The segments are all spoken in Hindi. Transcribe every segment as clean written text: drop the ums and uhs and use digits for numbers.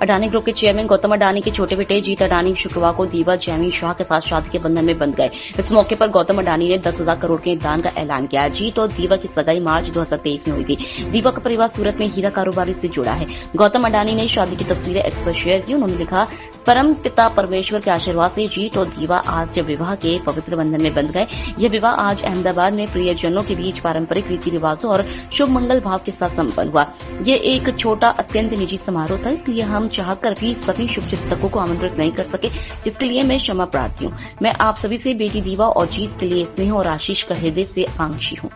अडानी ग्रुप के चेयरमैन गौतम अडानी के छोटे बेटे जीत अडानी शुक्रवार को दीवा जैमी शाह के साथ शादी के बंधन में बंध गए। इस मौके पर गौतम अडानी ने 10,000 करोड़ के दान का ऐलान किया। जीत और दीवा की सगाई मार्च 2023 में हुई थी। दीवा का परिवार सूरत में हीरा कारोबारी से जुड़ा है। गौतम अडानी ने शादी की तस्वीरें एक्स पर शेयर की। उन्होंने लिखा, परम पिता परमेश्वर के आशीर्वाद से जीत और दीवा आज विवाह के पवित्र बंधन में बंध गए। यह विवाह आज अहमदाबाद में प्रियजनों के बीच पारंपरिक रीति रिवाजों और शुभ मंगल भाव के साथ संपन्न हुआ। ये एक छोटा अत्यंत निजी समारोह था, इसलिए हम चाहकर भी सभी शुभचिंतकों को आमंत्रित नहीं कर सके, जिसके लिए मैं क्षमा प्रार्थी हूँ। मैं आप सभी से बेटी दीवा और जीत के लिए स्नेह और आशीष का हृदय से आकांक्षी हूँ।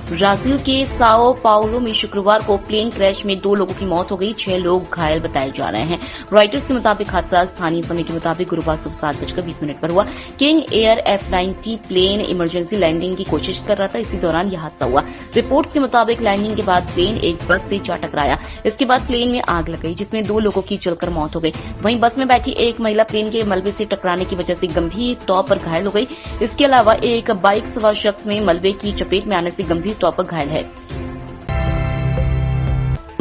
ब्राजील के साओ पाउलो में शुक्रवार को प्लेन क्रैश में 2 लोगों की मौत हो गई, 6 लोग घायल बताए जा रहे हैं। रॉयटर्स के मुताबिक हादसा स्थानीय समय के मुताबिक गुरुवार सुबह 7:20 पर हुआ। King air F-90 plane emergency landing की कोशिश कर रहा था, इसी दौरान यह हादसा हुआ। रिपोर्ट्स के मुताबिक लैंडिंग के बाद प्लेन एक बस से जा टकराया। इसके बाद प्लेन में आग लग गई, जिसमें 2 लोगों की जलकर मौत हो गई। वहीं बस में बैठी एक महिला प्लेन के मलबे से टकराने की वजह से गंभीर तौर पर घायल हो गई। इसके अलावा एक बाइक सवार शख्स में मलबे की चपेट में आने से गंभीर तौर पर घायल है।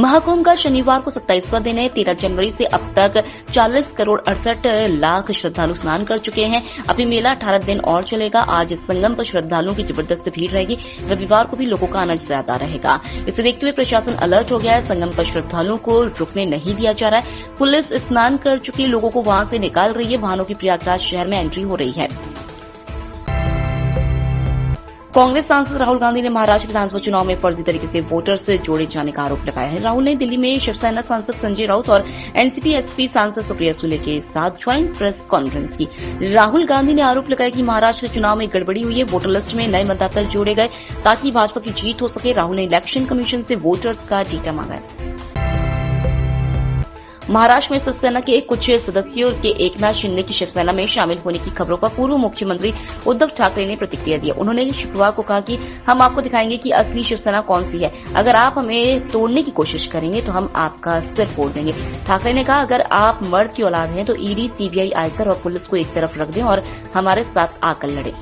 महाकुंभ का शनिवार को 27वां दिन है। 13 जनवरी से अब तक 40 करोड़ 68 लाख श्रद्धालु स्नान कर चुके हैं। अभी मेला 18 दिन और चलेगा। आज संगम पर श्रद्धालुओं की जबरदस्त भीड़ रहेगी। रविवार को भी लोगों का आना ज्यादा रहेगा। इसे देखते हुए प्रशासन अलर्ट हो गया है। संगम पर श्रद्धालुओं को रुकने नहीं दिया जा रहा है। पुलिस स्नान कर चुके लोगों को वहां से निकाल रही है। वाहनों की प्रयागराज शहर में एंट्री हो रही है। कांग्रेस सांसद राहुल गांधी ने महाराष्ट्र विधानसभा चुनाव में फर्जी तरीके से वोटर्स से जोड़े जाने का आरोप लगाया है। राहुल ने दिल्ली में शिवसेना सांसद संजय राउत और एनसीपी एसपी सांसद सुप्रिया सुले के साथ ज्वाइंट प्रेस कॉन्फ्रेंस की। राहुल गांधी ने आरोप लगाया कि महाराष्ट्र चुनाव में गड़बड़ी हुई है। वोटर लिस्ट में नए मतदाता जोड़े गए ताकि भाजपा की जीत हो सके। राहुल ने इलेक्शन कमीशन से वोटर्स का डेटा मांगा है। महाराष्ट्र में शिवसेना के कुछ सदस्यों के एकनाथ शिंदे की शिवसेना में शामिल होने की खबरों पर पूर्व मुख्यमंत्री उद्धव ठाकरे ने प्रतिक्रिया दी। उन्होंने शुक्रवार को कहा कि हम आपको दिखाएंगे कि असली शिवसेना कौन सी है। अगर आप हमें तोड़ने की कोशिश करेंगे तो हम आपका सिर फोड़ देंगे। ठाकरे ने कहा, अगर आप मर्द की औलाद हैं तो ईडी, सीबीआई, आयकर और पुलिस को एक तरफ रख दें और हमारे साथ आकर लड़ें।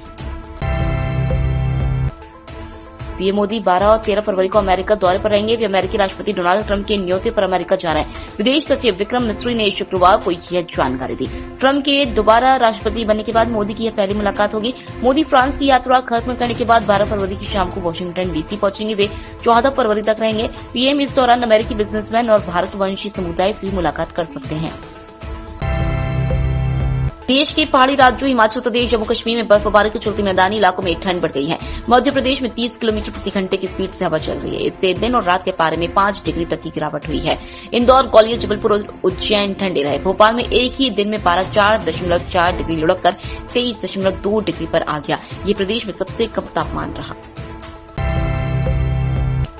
पीएम मोदी 12 और 13 फरवरी को अमेरिका दौरे पर रहेंगे। वे अमेरिकी राष्ट्रपति डोनाल्ड ट्रंप के न्योते पर अमेरिका जा रहे हैं। विदेश सचिव विक्रम मिस्री ने शुक्रवार को यह जानकारी दी। ट्रंप के दोबारा राष्ट्रपति बनने के बाद मोदी की यह पहली मुलाकात होगी। मोदी फ्रांस की यात्रा खत्म करने के बाद 12 फरवरी की शाम को वाशिंगटन डीसी पहुंचेंगे। वे 14 फरवरी तक रहेंगे। पीएम इस दौरान अमेरिकी बिजनेसमैन और भारतवंशी समुदाय से मुलाकात कर सकते हैं। देश के पहाड़ी राज्यों हिमाचल प्रदेश, जम्मू कश्मीर में बर्फबारी के चलते मैदानी इलाकों में ठंड बढ़ गई है। मध्य प्रदेश में 30 किलोमीटर प्रति घंटे की स्पीड से हवा चल रही है। इससे दिन और रात के पारे में 5 डिग्री तक की गिरावट हुई है। इंदौर, ग्वालियर, जबलपुर और उज्जैन ठंडे रहे। भोपाल में एक ही दिन में पारा 4.4 डिग्री लुढ़ककर 23.2 डिग्री पर आ गया। ये प्रदेश में सबसे कम तापमान रहा।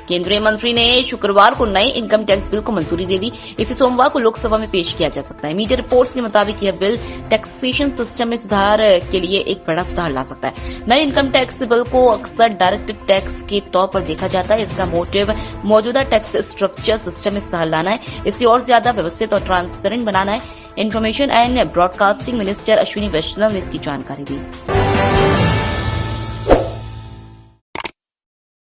केंद्रीय मंत्री ने शुक्रवार को नए इनकम टैक्स बिल को मंजूरी दे दी। इसे सोमवार को लोकसभा में पेश किया जा सकता है। मीडिया रिपोर्ट्स के मुताबिक यह बिल टैक्सेशन सिस्टम में सुधार के लिए एक बड़ा सुधार ला सकता है। नए इनकम टैक्स बिल को अक्सर डायरेक्ट टैक्स के तौर पर देखा जाता है। इसका मोटिव मौजूदा टैक्स स्ट्रक्चर सिस्टम में सुधार लाना है, इसे और ज्यादा व्यवस्थित और ट्रांसपेरेंट बनाना है। Information and broadcasting minister Ashwini Vaishnaw ने इसकी जानकारी दी।